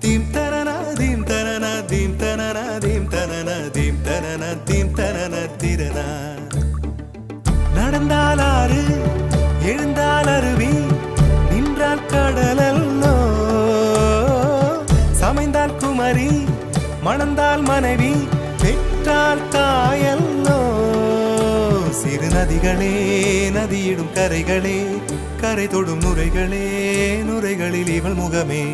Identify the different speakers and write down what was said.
Speaker 1: Theme தனனா theme தனனா theme தனனா தீம் தனனா தீம் தனனா தீம் தனனா திரனா. நடந்தால் ஆறு எழுந்தால் அருவி நின்றால் கடலல்லோ, சமைந்தால் குமரி மணந்தால் மனைவி பெற்றால் தாயல்லோ. சிறு நதிகளே நதியிடும் கரைகளே கரை தொடும் நுரைகளே நுரைகளில் இவள் முகமே